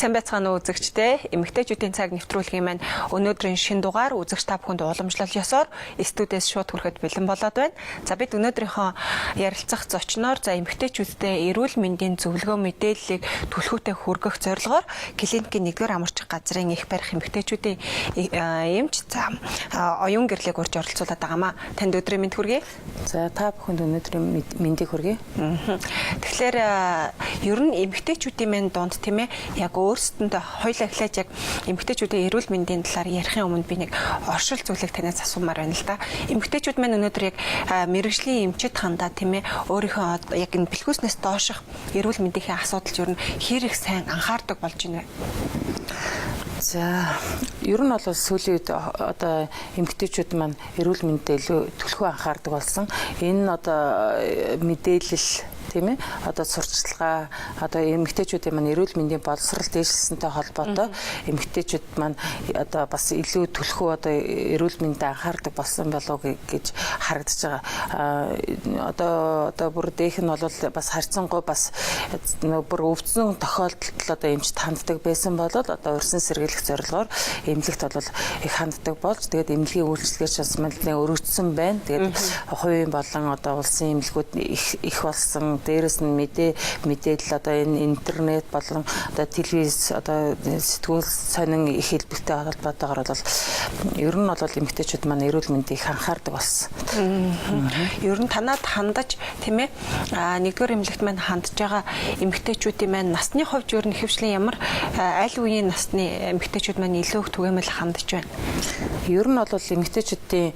Сайн байцгаана уу үзэгчдээ. Эмэгтэйчүүдийн цаг нэвтрүүлгийн маань өнөөдрийн шин дугаар үзэгч та бүхэнд уламжлал ёсоор студиэс шууд хүрэхэд бэлэн болоод байна. За бид өнөөдрийнхөө ярилцах зочноор эмэгтэйчүүдтэй эрүүл мэндийн зөвлөгөө мэдээллийг түлхүүтэй хүргэх зорилгоор клиникийн 1-р амарч газрын их барих эмэгтэйчүүдийн эмч оюун гэрлийг урьж оролцуулаад байгаамаа. Танд өдрийн мэнд хүргэе. За та бүхэнд өнөөдрийн мэндийг хүргэе. Тэгэхээр ер нь эмэгтэйчүүдийн маань донд тийм ээ яг өөрсдөндөө хоёлаа эхлээд яг эмэгтэйчүүдийн эрүүл мэндийн талаар ярихын өмнө би нэг оршил зүйлийг танаас асуумаар байна л да. Эмэгтэйчүүд маань өнөөдөр яг мэрэгжлийн эмчит хандаа тийм ээ өөрийнхөө яг энэ бэлгүүснээс дооших эрүүл мэндийн асуудалд ер нь хэр их сайн анхаардаг болж байна вэ? За ер нь бол сүүлийн үед одоо эмэгтэйчүүд маань эрүүл мэндэд илүү түлхүү анхаардаг болсон. Энэ одоо мэдээлэл тийм ээ одоо сурталчилгаа одоо эмэгтэйчүүдийн маань эрүүл мэндийн боловсрол дээшлсэнтэй холбоотой эмэгтэйчүүд маань одоо бас илүү түлхүү одоо эрүүл мэндэд анхаардаг болсон болов уу гэж харагдаж байгаа. Одоо бүр дэх нь бол бас харьцангуй бас бүр өвдсөн тохиолдолд одоо эмчт ханддаг байсан бол одоо урьдчилан сэргийлэх зорилгоор эмнэлэгт бол их ханддаг болж тэгээд эмнэлгийн үйлчлэгээс бас нэлээд өргөжсөн байна. Тэгээд хувийн болон одоо улсын эмнэлгүүд их болсон. Дээрээс нь мэдээлэл одоо энэ интернет болон одоо телевиз одоо сэтгүүл сонин их хэлбэртэй холбоотойгоор бол ер нь бол эмэгтэйчүүд маань эрүүл мэндийг их анхаардаг болсон. Ер нь танад хандаж тийм ээ 1-р эмнэлэгт маань хандж байгаа эмэгтэйчүүдийн маань насны хувьд ер нь ихэвчлэн ямар аль үеийн насны эмэгтэйчүүд маань илүү их түгээмэл хандж байна? Ер нь бол эмэгтэйчүүдийн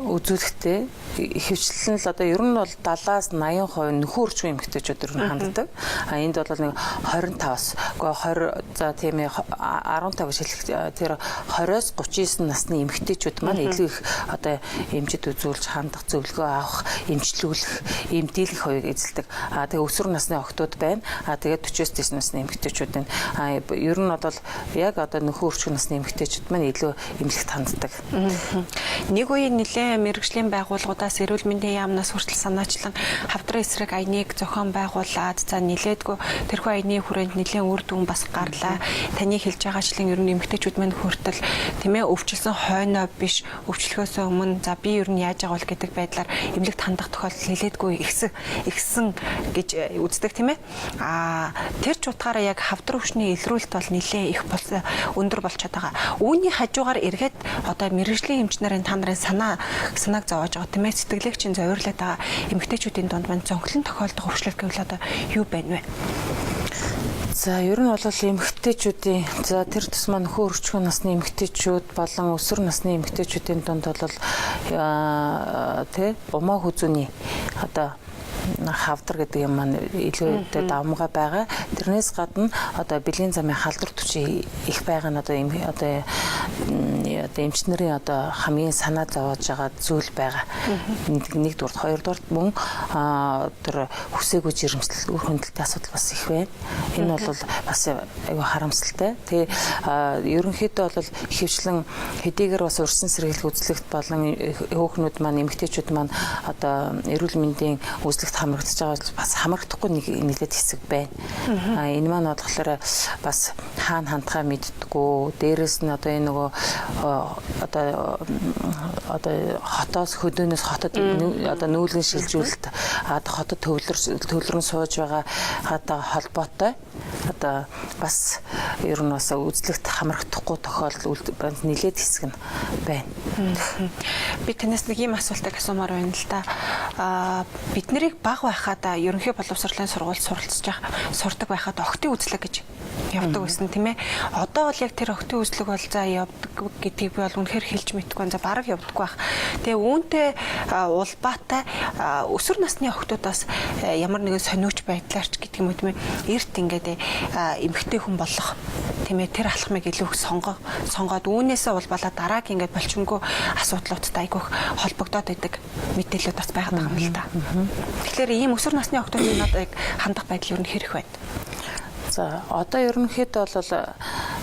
үзүүлэлтээ ихэвчлэн л одоо ер нь бол 70-аас 80% нөхөрчгүй эмэгтэйчүүд ер нь ханддаг. Энд бол нэг 25-аас 20 за тийм ээ 15 гэж хэлэх тэр 20-оос 39 насны эмэгтэйчүүд маань илүү их одоо эмчит үзүүлж хандах, зөвлөгөө авах, эмчлүүлэх, эмдүүлэх хоёрыг эзэлдэг. Тэгээ өсвөр насны охтууд байна. Тэгээд 40-оос дээш насны эмэгтэйчүүд байна. Ер нь бол яг одоо нөхөрчгүй насны эмэгтэйчүүд маань илүү эмнэлэгт ханддаг. Нэг үеийн нэлээд мэрэгжлийн байгууллагуудаас эрүүл мэндийн яамнаас хүртэл санаачлан хавдрын эсрэг аяныг зохион байгуулад за нилээдгүй тэрхүү аяны хүрээнд нэлээд үр дүн бас гарлаа. Таны хэлж байгаачлан ер нь эмэгтэйчүүд маань хүртэл тийм ээ өвчлсөн хойноо биш өвчлөхөөс өмнө за би ер нь яаж байгаа бол гэдэг байдлаар эмнэлэгт хандах тохиолдол нилээдгүй ихсэн гэж үздэг тийм ээ. Тэр ч утгаараа яг хавдар өвчний илрүүлэлт бол нэлээд их өндөр болчиход байгаа. Үүний хажуугаар эргээд одоо мэрэгжлийн эмч нарын та нарын санааг зовоож байгаа тийм ээ сэтгэлгээгчийн зориулаад байгаа эмэгтэйчүүдийн дунд маань зөнхлөн тохиолдох өвчлөл гэвэл одоо юу байна вэ? За ер нь бол эмэгтэйчүүдийн за тэр тусмаа нөхөр өрчгөн насны эмэгтэйчүүд болон өсвөр насны эмэгтэйчүүдийн дунд бол умаа хүзүүний одоо хавдар гэдэг юм маань илүү давмгай байгаа. Тэрнээс гадна одоо бэлгийн замын халдвар түвшин их байгаа нь одоо эмч нарын одоо хамгийн санаа зовоож байгаа зүйл байгаа. Нэгдүгээр, хоёрдугаар мөн тэр хүсээгүй жирэмслэл, үр хөндөлтийн асуудал бас их байна. Энэ бол бас айгүй харамсалтай. Тэгээ ерөнхийдөө бол ихэвчлэн хэдийгээр бас урьдчилан сэргийлэх үзлэгт болон хөөхнүүд маань эмэгтэйчүүд маань одоо эрүүл мэндийн үзлэгт хамрагдаж байгаа бас хамрагдахгүй нэлээд хэсэг байна. Энэ маань болохоор бас хаана хандхаа мэддэггүй. Дээрээс нь одоо энэ нөгөө одоо хотоос хөдөөнөөс хотод одоо нүүлгэн шилжүүлэлт хотод төвлөрөн сууж байгаа холбоотой одоо бас ер нь бас үзлэгт хамрагдахгүй тохиолдол нэлээд хэсэг нь байна. Би танаас нэг юм асуултыг асуумаар байна л да. Бид нарыг баг байхад ерөнхий боловсролын сургуульд сурдаг байхад охтын үзлэг гэж явдаг байсан тийм ээ. Одоо бол яг тэр охтын үзлэг бол за явдаг гэдгийг би бол үнэхээр хэлж мэдгүй за бараг явдаг байх. Тэгээ үүнтэй улбаатай өсвөр насны охтуудаас ямар нэгэн сониуч байдлаарч гэдэг юм уу тийм ээ. Эрт ингээд эмэгтэй хүн болох тийм ээ тэр алхмыг илүү их сонгоод үүнээсээ улбалаа дараагийн ингээд болчмгүй асуудлуудтай айгүйх холбогдоод байдаг мэдээлэлүүд бас байгаад байгаа юм л да. Тэгэхээр ийм өсвөр насны охтуудын надад хандах байдал ер нь хэрэг байна. За одоо ерөнхийдөө бол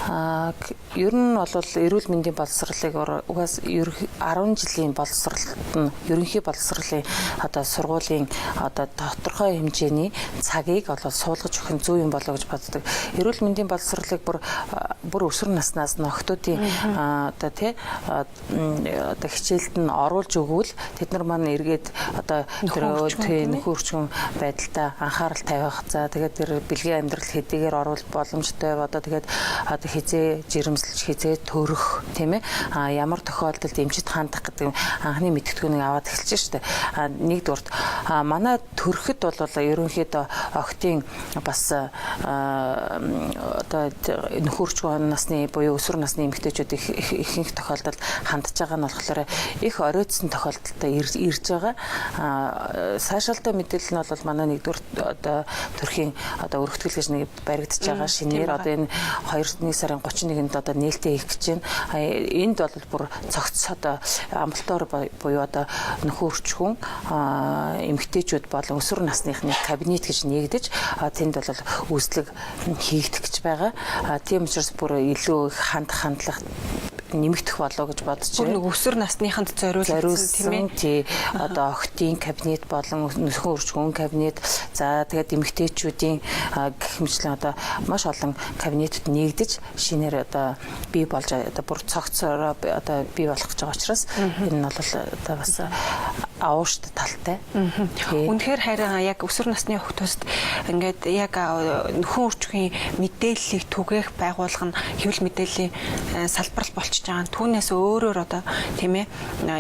Ер нь бол эрүүл мэндийн боловсролыг угаас 10 жилийн боловсролт нь ерөнхий боловсролын одоо сургуулийн одоо тодорхой хэмжээний цагийг бол суулгаж өгөх нь зөв юм болоо гэж боддог. Эрүүл мэндийн боловсролыг бүр өсвөр наснаас нөхдүүдийн одоо одоо хичээлд нь оруулж өгвөл тэд нар маань эргээд одоо нөхөрчгөн байдалтай анхаарал тавих. За тэгээд тэр бэлгийн амьдрал хэдийгээр оруулах боломжтой одоо тэгээд одоо хизээ жирэмслэж хизээ төрөх тийм ээ ямар тохиолдолд эмчит хандах гэдэг анхны мэдгэдэгнийг аваад эхэлж штэ. Нэгдүгürt манай төрөхөд бол ерөнхийдөө охтын бас одоо нөхөрчгөн насны буюу өсвөр насны эмэгтэйчүүд ихэнх тохиолдолд хандж байгаа нь болохоор их оройтсон тохиолдолтой ирж байгаа. Сайшаалтай мэдээлэл нь бол манай нэгдүгээр одоо төрхийн одоо өргөтгөл гэж нэг баригдаж байгаа шинээр одоо энэ 2 сарын 31-нд одоо нээлттэй хийх гэж байна. Энд бол бүр цогц одоо амбулатори буюу одоо нөхөрчгөн эмэгтэйчүүд болон өсвөр насныхны кабинет гэж нэгдэж тэнд бол үйлчлэг хийгдэх гэж байгаа. Тийм учраас бүр илүү хандлах нэмэгдэх болоо гэж бодож байна. Бүр өсвөр насныханд зориулсан тийм ээ. Одоо охтын кабинет болон нөхөрчгөн кабинет за тэгээд эмэгтэйчүүдийн гэх мэтлэн одоо маш олон кабинетууд нэгдэж шинээр одоо бий болж одоо бүр цогцороо одоо бий болох гэж байгаа учраас энэ нь бол одоо бас аавшд талтай. Үнэхээр харин яг өсвөр насны хүүхдүүст ингээд яг нөхөн үржихийн мэдээллийг түгээх байгууллага нь хэвлэл мэдээллийн салбар болчихж байгаа. Түүнээс өөрөөр одоо тийм ээ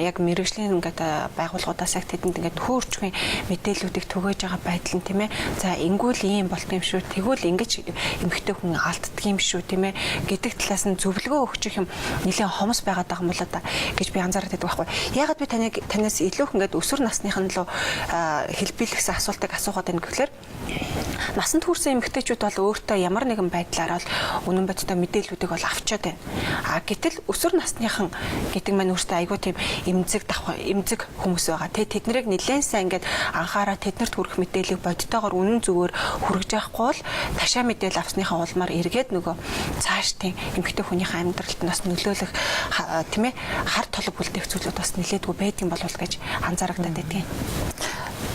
яг мэрэгжлийн ингээд байгууллагуудаас яг тэдэнд ингээд нөхөн үржихийн мэдээллүүдийг түгээж байгаа байдал нь тийм ээ. За ингүүл ийм болт юм шүү. Тэгвэл ингэж эмэгтэй хүн алддаг юм шүү тийм ээ гэдэг талаас нь зөвлөгөө өгч юм нэлээд хомос байгаад байгаа юм бол одоо гэж би анзаараад байдаг байхгүй. Ягаад би танаас илүү ингээд өсвөр насныхан лөө хэлбэлгсэн асуултыг асуугаад байна гэхээр насанд хүрсэн эмэгтэйчүүд бол өөртөө ямар нэгэн байдлаар бол үнэн бодтой мэдээллүүдийг бол авчаад байна. Гэтэл өсвөр насныхан гэдэг маань өөртөө айгүй тийм эмзэг хүмүүс байгаа. Тэднийг нэлээд сайн ингээд анхаараа тэднэрт хүрэх мэдээллийг бодтойгоор үнэн зүгээр хүргэж авахгүй бол ташаа мэдээлэл авсныхаа улмаар эргээд нөгөө цааш тийм эмэгтэй хүнийхээ амьдралд нас нөлөөлөх тийм ээ хар толгой бүлдээх зүйлүүд бас нэлээдгүй байдгийн болов гэж анзаарагдаад байдгийг.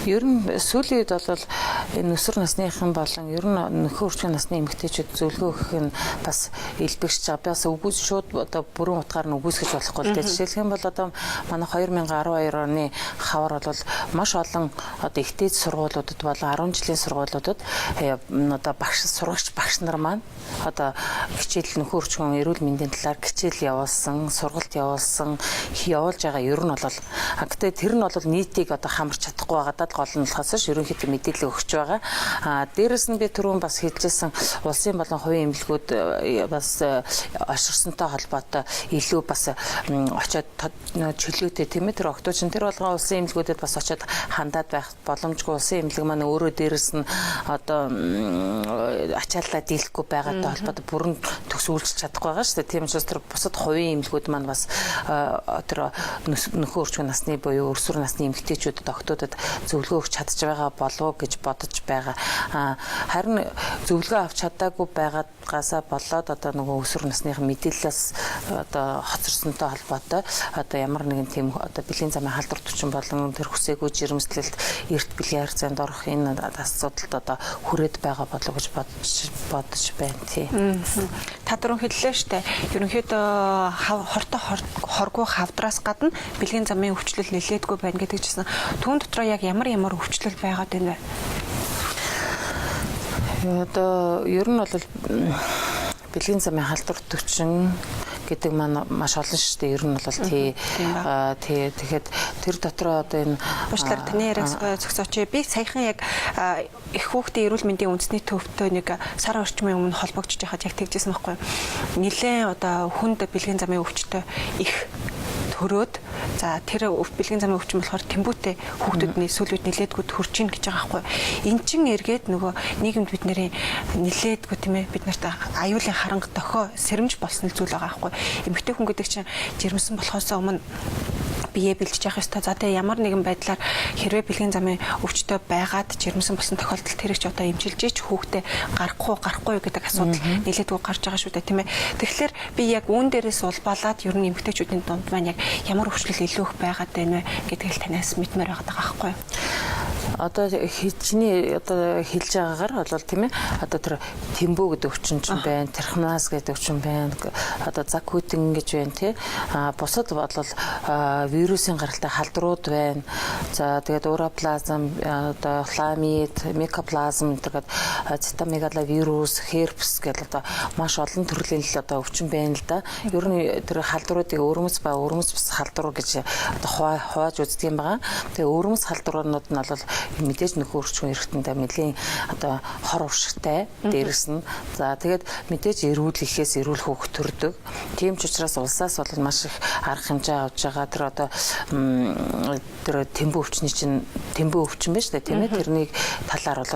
Ер нь сүүлийн үед бол энэ өсвөр насныхан болон ер нь нөхөн үржихийн насны эмэгтэйчүүд зөвлөгөө өгөх нь бас илбэгч байгаа. Бас үгүйс шууд одоо бүрэн утгаар нь үгүйсгэж болохгүй л дээ. Жишээлх юм бол одоо манай 2012 оны хавар бол маш олон одоо ихтэй сургуулиудад болон 10 жилийн сургуулиудад одоо сургагч багш нар маань одоо хичээл нөхөн үржихийн эрүүл мэндийн талаар хичээл явуулсан, сургалт явуулсан, явуулж байгаа ер нь бол гэхдээ тэр нь бол нийтийг одоо хамарч чадахгүй байгаа гол нь болохоос ерөнхийдөө мэдээлэл өгч байгаа. Дээрэс нь би түрүүн бас хэлжсэн улсын болон хувийн эмнэлгүүд бас орширсонтой холбоотой илүү бас очиод чөлөөтэй тийм ээ тэр октоочин тэр болгон улсын эмнэлгүүдэд бас очиод хандаад байх боломжгүй улсын эмнэлэг маань өөрөө дээрэс нь одоо ачаалтаа дийлэхгүй байгаатай холбоотой бүрэн төсөөлж чадахгүй байгаа шүү дээ. Тийм учраас тэр бусад хувийн эмнэлгүүд маань бас тэр нөхөн үржихийн насны буюу өсвөр насны эмэгтэйчүүдэд октоодод зөвлөгөө өгч чадж байгаа болов гэж бодож байгаа. Харин зөвлөгөө авч чадаагүй байгаагасаа болоод одоо нөгөө өсвөр насныхан мэдээлэлээс одоо хоцорсонтой холбоотой одоо ямар нэгэн тийм одоо бэлгийн замын халдвар төвчин болон тэр хүсээгүй жирэмслэлт эрт бэлгийн харьцаанд орох энэ асуудалд одоо хүрээд байгаа болов гэж бодож байна тий. Та түрүүн хэллээ шүү дээ. Ерөнхийдөө хоргүй хавдраас гадна бэлгийн замын өвчлөл нэлээдгүй байна гэдэг чийсэн. Түүн дотроо яг ямар өвчлөл байгаад байна вэ? Одоо ер нь бол бэлгийн замын халдвар төвчин гэдэг маань маш олон шүү дээ. Ер нь бол тэгэхэд тэр дотроо одоо энэ уучлаарай таны яриаг зогсооч. Би саяхан яг их хүүхдийн эрүүл мэндийн үндэсний төвтэй нэг сар орчмын өмнө холбогдож байхад яг тэгжсэн байхгүй. Нилээн одоо хүнд бэлгийн замын өвчтөй их төрөөд за тэр бэлгийн замын өвчин болохоор тэмбүүтэй хүүхдүүдний сүлүүд нилээдгүй төрж ийн гэж байгаа байхгүй. Эн чин эргээд нөгөө нийгэмд бид нарын нилээдгүй тийм ээ бид нарт аюулын харанга дохио сэрэмж болсон зүйл байгаа байхгүй. Эмэгтэй хүн гэдэг чинь жирэмсэн болохоос өмнө бие бэлдэж явах ёстой. За тэгээ ямар нэгэн байдлаар хэрвээ бэлгийн замын өвчтөй байгаад жирэмсэн болсон тохиолдолд тэр их ч одоо эмчилжээч хүүхдээ гарахгүй гэдэг асуудал нэлээдгүй гарч байгаа шүү дээ, тийм ээ. Тэгэхээр би яг үүн дээрээс улбалаад ер нь эмэгтэйчүүдийн дунд маань яг ямар өвчлөл илүү их байгаад байна вэ гэдгийг л танаас мэдмээр байгаа байхгүй юу? Одоо чиний одоо хэлж байгаагаар бол тийм ээ одоо тэр тэмбүү гэдэг өвчин ч байна, трихомонас гэдэг өвчин байна, одоо закутин гэж байна тий. Бусад бол вирусын гаралтай халдрууд байна. За тэгээд уроплазм, одоо хламид, микоплазм гэдэг цитомегаловирус, херпес гэдэг одоо маш олон төрлийн л одоо өвчин байна л да. Ер нь тэр халдруудыг өрмөц бас халдвар гэж одоо хувааж үздэг юм байгаа. Тэгээ өрмөц халдварууд нь бол мэдээж нөхөр өрчмөн эргэнтээ нэлийн одоо хор уршигтай дээрс нь. За тэгээд мэдээж эрүүл ихээс эрүүл хүүхэд төрдөг. Тийм ч учраас улсаас бол маш их арга хэмжээ авж байгаа. Тэр одоо тэр тэмбүү өвчин байна шүү дээ, тийм ээ. Тэрний талаар бол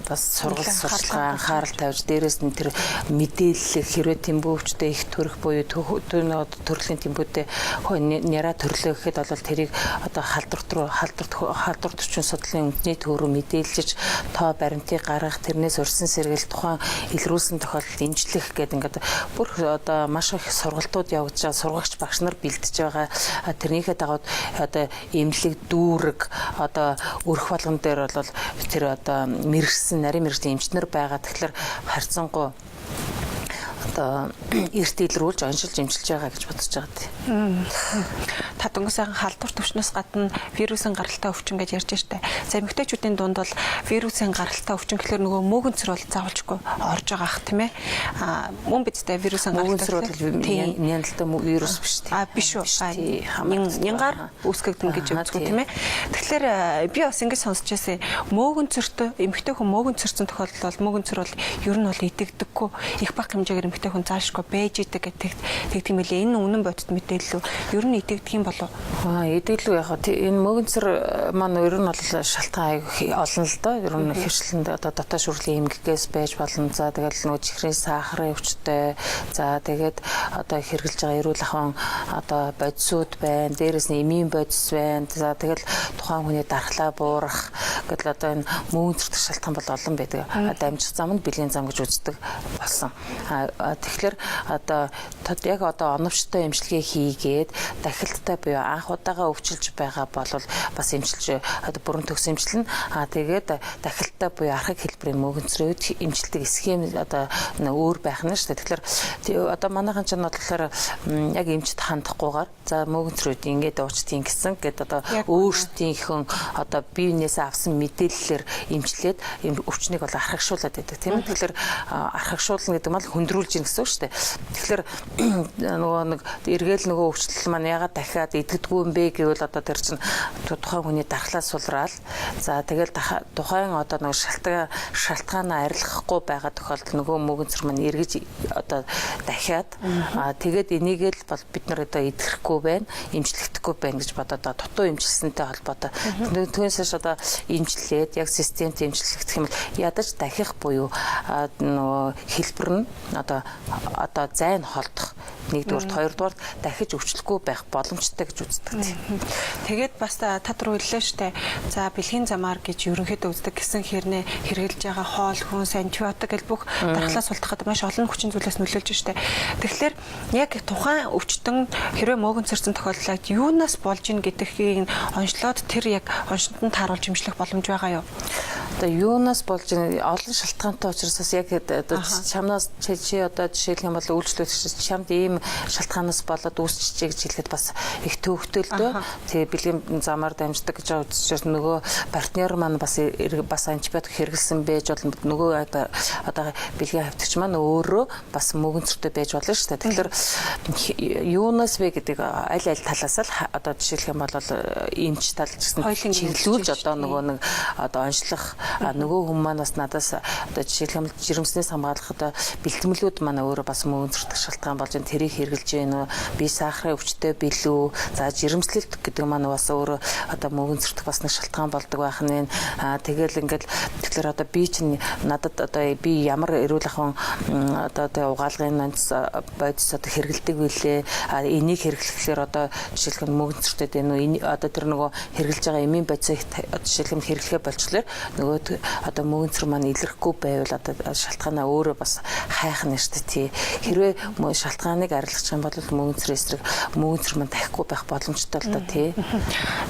бас сургалт сурталчилгаа анхаарал тавьж дээрээс нь тэр мэдээлэл хэрвээ тэмбүү өвчтэй их төрөх буюу төрлийн тэмбүүтэй няраа төрлөө гэхэд бол тэрийг одоо халдвар төрчин судлалын үндэсний төв рүү мэдээлж тоо баримтыг гаргах, тэрнээс урьдсан сэргээл тухайн илрүүлсэн тохиолдолд имжлэх гэдэг ингээд бүр одоо маш их сургалтууд явагдаж байгаа, сургагч багш нар бэлдэж байгаа. Тэрнийхээ дагуу одоо эмнэлэг дүүрэг одоо өрх болгон дээр бол тэр одоо нарийн мэрэгчлийн эмчнэр байгаа. Тэгэхээр харьцангуй одоо эрт илрүүлж оншилж эмчилж байгаа гэж бодож байгаа тийм. Та дөнгөсөн халдвар төвчнөөс гадна вирусын гаралтай өвчин гэж ярьж штэ. За эмэгтэйчүүдийн дунд бол вирусын гаралтай өвчин гэхэлэр нөгөө мөөгөнцөр бол заавалжгүй орж байгаа ах тийм ээ. Мөн бидтэй вирусын гаралтай няналттай вирус биш тийм. Биш үү. Нянгаар үүсгэгдэн гэж үздэг тийм ээ. Тэгэхээр би бас ингэж сонсч байсан. Мөөгөнцөртөө эмэгтэй хүн мөөгөнцөрсөн тохиолдолд бол мөөгөнцөр бол ер нь бол идэгдэггүй их бага хэмжээгээр эмэгтэй хүн заашгүй байж идэг гэдэг юм лээ. Энэ үнэн бодит мэдээлэл үү? Ер нь идэгдэх юм болов уу? Идэгдэл яг энэ мөөгөнцөр маань ер нь бол шалтгаан олон л доо. Ер нь хэвшлэнд одоо дотоод шүрлийн эмгэгээс байж болно. За тэгэл нөгөө чихрийн сахарын өвчтэй. За тэгээд одоо хэрглэж байгаа эрүүл ахуйн одоо бодисууд байна. Дээрээс нь эмийн бодис байна. За тэгэл тухайн хүний дархлаа буурах гэдэл одоо энэ мөөгөнцөртөх шалтгаан бол олон байдаг. Дамжих зам нь бэлгийн зам гэж үздэг болсон. Тэгэхээр одоо яг одоо оновчтой эмчилгээ хийгээд дахилттай буюу анх удаага өвчилж байгаа бол бас эмчилж одоо бүрэн төгс эмчилнэ. Тэгээд дахилттай буюу архаг хэлбэрийн мөөгөнцрөөд эмчилдэг схем одоо өөр байх нь шүү дээ. Тэгэхээр одоо манайхан ч нь болохоор яг эмчит хандахгүйгээр за мөөгөнцрөөд ингээд уучтын гэсэн гээд одоо өөрсдийнхөө одоо биенээс авсан мэдээллээр эмчлээд өвчнийг бол архагшуулад байдаг тийм ээ. Тэгэхээр архагшуулна гэдэг нь хөндрүүлж ийн гэсэн үг шүү дээ. Тэгэхээр нөгөө нэг эргээл нөгөө өвчлөл маань ягаад дахиад идэгдгүй юм бэ гэвэл одоо тэр чинь тухайн хүний дархлаа сулраал. За тэгэл тухайн одоо нөгөө шалтгаанаа арилгахгүй байгаа тохиолдолд нөгөө мөөгөнцөр маань эргэж одоо дахиад тэгээд энийг л бол бид нар одоо идэхгүй байна, эмчлэгдэхгүй байна гэж бодоод дутуу эмчилсэнтэй холбоотой. Түүнээс одоо эмчлээд яг системтэй эмчлэгдэх юм бол ядаж дахих буюу нөгөө хэлбэр нь одоо зайн холдох нэгдүгээр, хоёрдугаар дахиж өвчлөхгүй байх боломжтой гэж үздэг. Тэгээд бас та руу хэллээ штэ. За бэлгийн замаар гэж ерөнхийдөө үздэг гэсэн хэрнээ хэрэгжилж байгаа хоол, хүнс, антибиотик гэл бүх дархлаа султахад маш олон хүчин зүйлээс нөлөөлж штэ. Тэгэхээр яг тухайн өвчтөн хэрвээ мөөгөнцөрсөн тохиолдолд юунаас болж ийн гэдгийг онцлоод тэр яг онцлогт тааруулж эмчлэх боломж байгаа юу? Одоо юунаас болж ийн олон шалтгаантай учраас яг одоо чамнаас чи одоо жишээлх юм бол үйлчлүүлэгч чамд ийм шалтгаанаас болоод үүсчихжээ гэж хэлэхэд бас их төвөгтэй л дөө. Тэгээ бэлгийн замаар дамждаг гэж үзчихээс нөгөө партнер маань бас антибиотик хэрэглэсэн байж болно. Нөгөө одоо бэлгийн хавьтагч маань өөрөө бас мөөгөнцөртэй байж болно шүү дээ. Тэгэхээр юунаас вэ гэдэг аль талаас л одоо жишээлх юм бол эмч тал гэсэн чиглүүлж одоо нөгөө нэг одоо онцлох нөгөө хүн маань бас надаас одоо жишээлбэл жирэмснээс хамгаалах одоо бэлтгэлүүд маань өөрөө бас мөн өнцөртөх шалтгаан болж тэрийг хэрэгжилж байна уу? Би сахарын өвчтөй билүү? За жирэмслэлт гэдэг маань бас өөрөө одоо мөн өнцөртөх бас нэг шалтгаан болдог байх нь. Тэгэл ингээд тэгэхээр одоо би чинь надад одоо би ямар эрүүл ахуйн одоо угаалгын бодис одоо хэрэгэлдэг билээ. Энийг хэрэглэхээр одоо жишээлбэл мөнгөцөртэй дээ нөө одоо тэр нөгөө хэрэглэж байгаа эмийн бодисыг жишээлбэл хэрэглэхэ болчлоор нөгөө одоо мөнгөцөр маань илэрхгүй байвал одоо шалтгаанаа өөрөө бас хайх нь шүү дээ тий. Хэрвээ шалтгааныг арилгах юм бол мөнгөцөр эсрэг мөнгөцөр маань тахихгүй байх боломжтой л доо тий.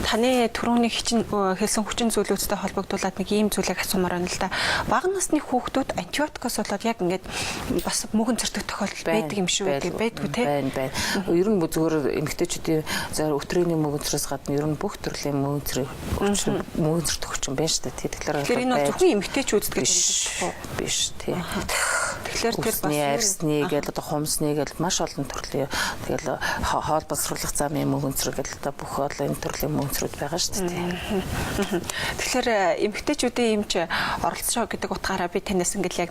Таны түрүүний хэлсэн хүчин зүйлүүдтэй холбогдуулаад нэг ийм зүйлийг асуумаар байна л да. Бага насны хүүхдүүд антибиотикоос болоод яг ингээд бас мөнгөн зөртөх тохиолдол байдаг юм шүү гэдэг байдгүй тий. Байна. Ер нь зүгээр эмэгтэйчүүдийн зөв өтрийний мөнгөнцрөөс гадна ер нь бүх төрлийн мөнгөнцөр төгч юм байна шүү дээ тий. Тэгэхээр энэ бол зөвхөн эмэгтэйчүүд гэдэг юм биш тий. Тэгэхээр тэр бас ярсны гэдэг одоо хумсны гэдэг маш олон төрлийн тэгэл хоол боловсруулах замын мөнгөнцөр гэдэг одоо бүх олон төрлийн мөнгөнцрүүд байгаа шүү дээ. Тэгэхээр эмэгтэйчүүдийн эмч оролцоо гэдэг утгаараа би танаас ингээл яг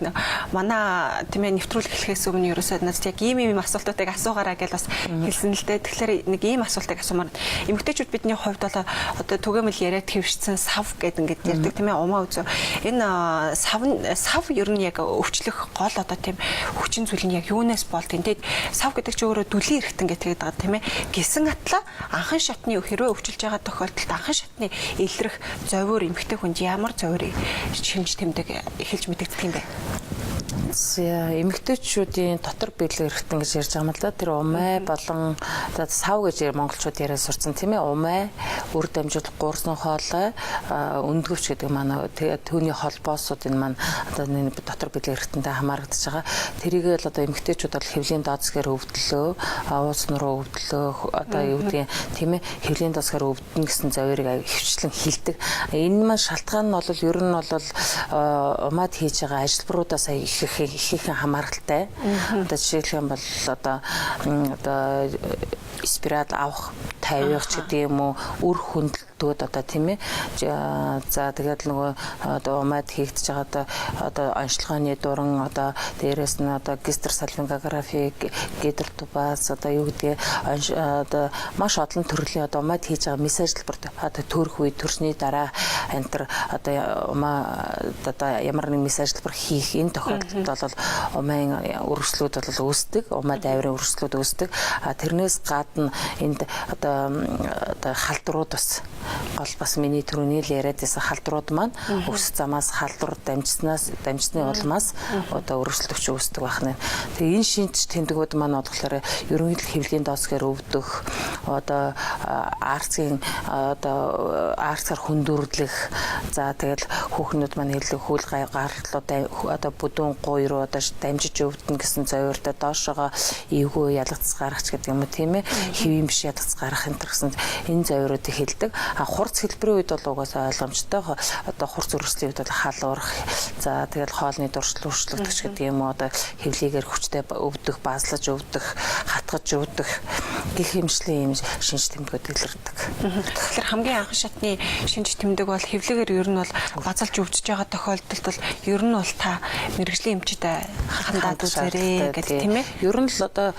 манай тийм ээ нэвтрүүлэг эхлэхээс өмнө ерөөсөө надад яг ийм асуултуудыг асуугаараа гэж бас хэлсэн л дээ. Тэгэхээр нэг ийм асуултыг асуумаар эмэгтэйчүүд бидний хувьд бол одоо түгээмэл яриад хэвшсэн сав гэдэг ингээд ярьдаг тийм ээ умаа үзөө. Энэ сав ер нь яг өвчлөх гол одоо тийм хүчин зүйл нь яг юунаас болдгийг. Тэгээд сав гэдэг чинь өөрөө дүлийн эргэтэн гэдэг байгаа тийм ээ. Гисэн атла анхан шатны хэрвээ өвчлж байгаа тохиолдолд анхан шатны илрэх зовиор эмэгтэй хүнд ямар зовиорыг шимж тэмдэг эхэлж мэдэгддэг юм бэ? Эмэгтэйчүүдийн дотор биелэг эргэтэн гэж ярьж байгаа юм л да. Тэр умай болон сав гэж монголчууд яриа сурцсан тийм ээ. Умай, үр дамжуулах гуурсан хоолой, өндгөвч гэдэг маань түүний холбоосууд энэ маань одоо дотор биелэг эргэтэнтэй хамаарагдаж байгаа. Тэрийг л одоо эмэгтэйчүүд бол хэвлийн дооцсгаар өвдлөө, уус нуруу өвдлөө одоо юу гэдэг тийм ээ. Хэвлийн дооцсгаар өвдөн гэсэн зовиорыг хөвчлэн хилдэг. Энэ маань шалтгаан нь бол ер нь бол умаад хийж байгаа ажилбаруудаас ихэнх хамааралтай. Одоо жишээлх юм бол одоо спират авах 50 ч гэдэг юм уу үр хүндлэлтүүд одоо тийм ээ. За тэгээд нөгөө одоо умаад хийгдэж байгаа одоо онцлогооны дуран одоо дээрээс нь одоо гистросальпингографи, гидротубас одоо юу гэдэг одоо маш олон төрлийн одоо умаад хийж байгаа мессежлбэр одоо төрөх үе төрсний дараа антер одоо одоо ямар нэг мессежлбэр хийх энэ тохиолдолд бол умын өргөслүүд бол үүсдэг, умаа дайврын өргөслүүд үүсдэг. Тэрнээс гадна энд одоо халдварууд гол бас миний түрүүний л яриад байсан халдварууд маань өс замаас халдвар дамжсны улмаас одоо өргөслөгч үүсдэг байна. Тэгээ энэ шинж тэмдгүүд маань болохоор ерөнхийдөө хэвлийн дооцсоор өвдөх одоо арцгийн одоо арцаар хүндүрлэх за тэгэл хүүхнүүд маань хэлэх хөл гаргалуу одоо бүдүүн гуй руу одоо дамжиж өвдөн гэсэн зовиортой доошоогоо эвгүй ялгац гаргач гэдэг юм уу тийм ээ. Хэвийн биш ялгац гарах энэ гэсэн энэ зовиоруудыг хэлдэг. Хурц хэлбэрийн үед бол угаасаа ойлгомжтой одоо хурц өргөслийн үед бол халуурах за тэгэл хоолны дуршлуулчлагдах гэдэг юм уу одоо хэвлийгээр хүчтэй өвдөх, бааслаж өвдөх, хатгаж өвдөх гэх хэмжлийн юм шинж тэмдгүүд илэрдэг. Тэгэхээр хамгийн анхан шатны шинж тэмдэг бол хэвлэгээр ер нь бол базалж өвдөж байгаа тохиолдолд бол ер нь бол та мэрэгжлийн эмчтэй хандаад үзээрэй гэдэг тийм ээ. Ер нь л одоо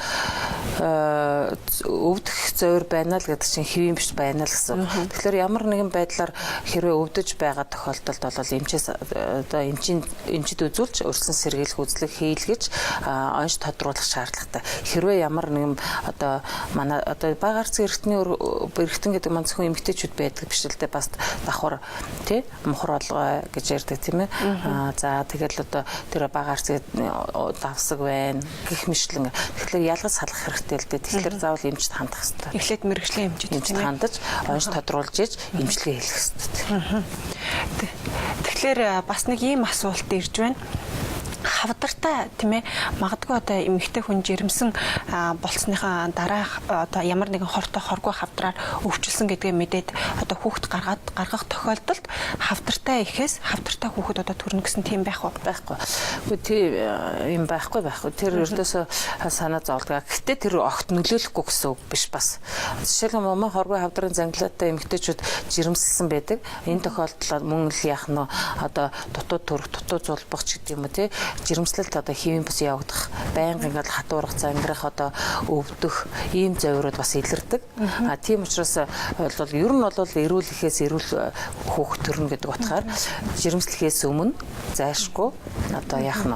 өвдөх зовир байна л гэдэг чинь хэвийн биш байна л гэсэн. Тэгэхээр ямар нэгэн байдлаар хэрвээ өвдөж байгаа тохиолдолд бол эмчээс одоо эмчид үзүүлж өрсөн сэргийлэх үзлэг хийлгэж онц тодруулах шаардлагатай. Хэрвээ ямар нэгэн одоо манай одоо бага арцгийн эргэтэн гэдэг маань зөвхөн эмэгтэйчүүд байдаг биш л дээ бас давхар тий мухар олгой гэж ярьдаг тийм ээ. За тэгэл одоо тэр бага арцгийн давсаг байна гэх мэтлэн тэгэхээр ялгаж салах хэрэгтэй л дээ. Тэгэхээр заавал эмчд хандах хэрэгтэй. Эхлээд мэрэгжлийн эмчд хандаж онц тодруулж иж эмчилгээ хийх хэрэгтэй. Тэгэхээр бас нэг ийм асуулт ирж байна. хавдартай тийм ээ магадгүй одоо эмэгтэй хүн жирэмсэн болсныхаа дараа одоо ямар нэгэн хортой хоргүй хавдраар өвчлсөн гэдгээ мэдээд одоо хүүхэд гаргах тохиолдолд хавдартай ихээс хавдартай хүүхэд одоо төрнө гэсэн тийм байх уу? Байхгүй. Тийм юм байхгүй. Тэр ердөөсөө санаа зовлоо. Гэхдээ тэр огт нөлөөлөхгүй гэсэн үг биш бас. Жишээлбэл момын хоргүй хавдрын занглаатай эмэгтэйчүүд жирэмсэлсэн байдаг. Энэ тохиолдолд мөн л яах нь одоо дутуу төрөх, дутуу зулбах ч гэдэг юм уу тий. Жирэмслэлт одоо хэвийн бус явагдах, байнга ингээд хатуурах, зангирах одоо өвдөх ийм завирууд бас илэрдэг. Тийм учраас бол ер нь бол эрүүл ихээс эрүүл хүүхэд төрнө гэдэг утгаар жирэмслэхээс өмнө зайлшгүй одоо яах нь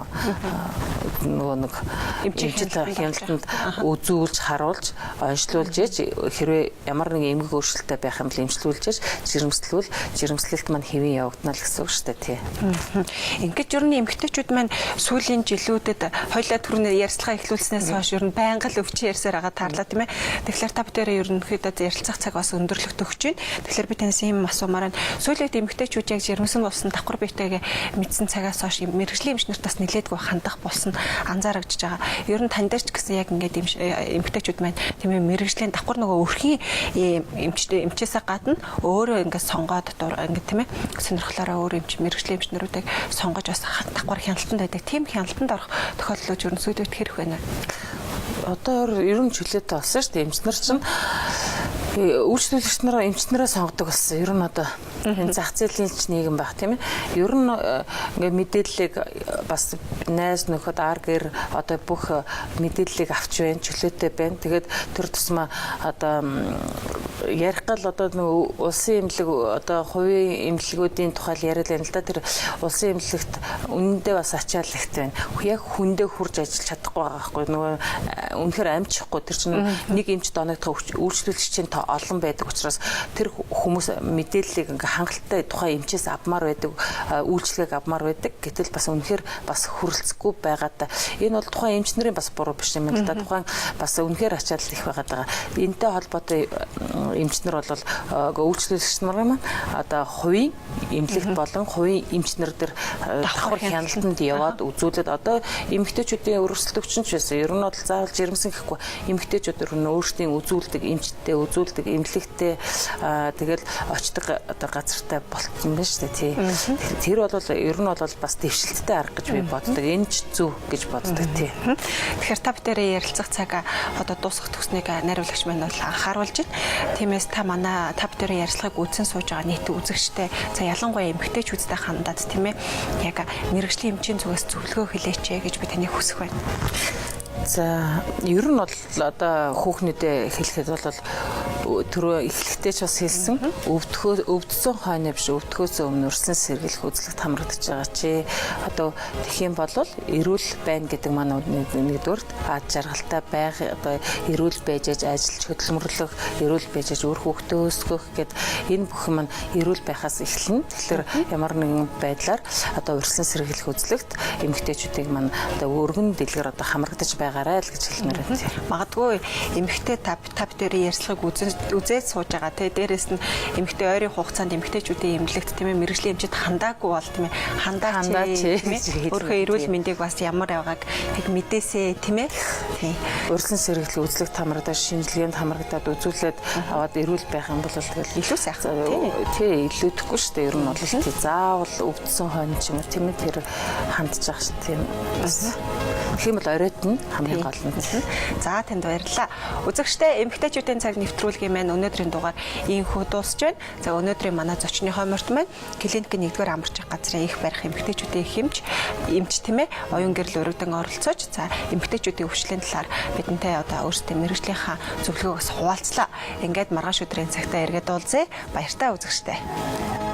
нөгөө нэг эмчит хяналтанд үзүүлж харуулж онцлуулж ээж хэрвээ ямар нэг эмгэг өөрчлөлттэй байх юм бол эмчлүүлж ээж жирэмслэлт маань хэвэн явагдана л гэсэн үг шүү дээ тий. Ингээд ер нь эмэгтэйчүүд маань сүүлийн жилүүдэд хоёлаа түрүүний ярилцлага эхлүүлснээс хойш ер нь байнга л өвчин ярьсаар байгаа таарлаа тийм ээ. Тэгэхээр та бүдээрээ ерөнхийдөө ярилцах цаг бас өндөрлөгт өгч байна. Тэгэхээр би танаас ийм асуумаар байна. Сүүлийн эмэгтэйчүүд яг жирэмсэн болсон давхар биетэйгээ мэдсэн цагаас хойш мэрэгжлийн эмч нартаас нэлээдгүй хандах болсон анзаарэгдэж байгаа. Ер нь тань дээр ч гэсэн яг ингээд эмэгтэйчүүд маань тийм ээ мэрэгжлийн давхар нөгөө өрхийн эмчээсээ гадна өөрөө ингээд сонгоод ингээд тийм ээ сонирхлоороо өөр мэрэгжлийн эмч наруудыг сонгож бас давхар хяналтанд байдаг. Тийм хяналтанд орох тохиолдлууд ер нь сүүлийн үед хэрэг байна. Одоо ер нь чөлөөтэй болсон шүү дээ. Эмч нар чинь үйлчлүүлэгч нараа эмч нараа сонгодог болсон. Ер нь одоо энэ зах зээлийн нийгэм байх тийм ээ. Ер нь ингээд мэдээллийг бас найз нөхөд гэр одоо бүх мэдээллийг авч байна, чөлөөтэй байна. Тэгээд тэр тусмаа одоо ярих гал одоо нэг улсын эмнэлэг одоо хувийн эмнэлгүүдийн тухай яриад байна л да. Тэр улсын эмнэлэгт үнэндээ бас ачаал ихт байна. Яг хүндээ хурж ажиллаж чадахгүй байгаа байхгүй. Нөгөө үнэхээр амжихгүй тэр чинь нэг эмч доногдох үйлчлүүлэгчийн тоо олон байдаг учраас тэр хүмүүс мэдээллийг ингээ хангалттай тухайн эмчээс авмаар байдаг, үйлчлэгийг авмаар байдаг. Гэтэл бас үнэхээр бас хүрэлцэхгүй байгаад энэ бол тухайн эмч нарын бас буруу биш юм л да. Тухайн бас үнэхээр ачаал их байгаад байгаа. Энтэй холбоотой эмч нар бол үйлчлүүлэгч нар маань одоо хувийн эмнэлэгт болон хувийн эмч нар дээр давхар хяналтанд яваад үзүүлээд одоо эмэгтэйчүүдийн өрсөлдөгч нь ч байсан. Ер нь бол заавал жирэмсэн гэхгүй эмэгтэйчүүд өөрсдийн үзүүлдэг эмчтэй үзүүлдэг эмнэлэгтээ тэгэл очдог одоо газартай болчихсон байна шүү дээ тий. Тэр бол ер нь бол бас дэвшилттэй арга гэж би боддог. Энэ ч зөв гэж боддог тий. Тэгэхээр та бүдээрээ ярилцах цаг одоо дуусах төгснийг найруулагч маань бол анхааруулж байна. Тиймээс та бүдээрээ ярилцлагыг үзэн сууж байгаа нийт үзэгчтэй за ялангуяа эмэгтэйчүүдтэй хандаад тийм ээ яг мэрэгжлийн эмчийн зүгээс зөвлөгөө хэлээч гэж би таныг хүсэх байна. За ер нь бол одоо хүүхнүүдэд хэлэхэд бол түрүү эхлэхдээ ч бас хэлсэн өвдсөн хойно биш өвдөхөөс өмнө өрсөн сэргийлэх үзлэгт хамрагдаж байгаа чи одоо тэгэх юм бол эрүүл байна гэдэг маань нэгдүгээрт ад жаргалтай байх одоо эрүүл байж ажиллаж хөдөлмөрлөх эрүүл байж үр хүүхдээ өсгөх гэд энэ бүхэн маань эрүүл байхаас эхэлнэ. Тэгэхээр ямар нэгэн байдлаар одоо өрсөн сэргийлэх үзлэгт эмэгтэйчүүдийг маань одоо өргөн дэлгэр одоо хамрагдаж байгаарай л гэж хэлмээр байна. Магадгүй эмэгтэй та дээр ярьцлагыг үзээд сууж байгаа те дээрэс нь эмэгтэй ойрын хугацаанд эмэгтэйчүүдийн эмнэлэгт тийм ээ мэрэгжлийн эмчид хандаагүй бол тийм ээ хандаач тийм ээ өөрийнхөө эрүүл мэндийг бас ямар байгааг яг мэдээсэй тийм ээ тийм өрсөн сэргийлэх үзлэгт хамрагдаад шинжилгээнд хамрагдаад үзүүлээд аваад эрүүл байх юм бол тэгэл илүү сайхан тий илүүдэхгүй шүү дээ. Ер нь бол тий заавал өвдсөн хойно ч юм уу тийм ээ тэр хандж байгаа шүү тийм бас тийм бол оройтно хамгийн гол нь. За танд баярлалаа. Үзэгчтэй эмэгтэйчүүдийн цаг нэвтрүүлгийн маань өнөөдрийн дугаар ийхүү дуусж байна. За өнөөдрийн манай зочны хоморт маань клиникийн 1-р амарч газрын их барих эмэгтэйчүүдийн эмч тийм ээ оюун гэрэл өргөдөн оролцож за эмэгтэйчүүдийн өвчлөлийн талаар бидэнтэй одоо өөрсдийн мэрэгжлийнхаа зөвлөгөөгөөс хуваалцлаа. Ингээд маргааш өдрийн цагтаа эргээд уулзъя. Баяртай үзэгчтэй.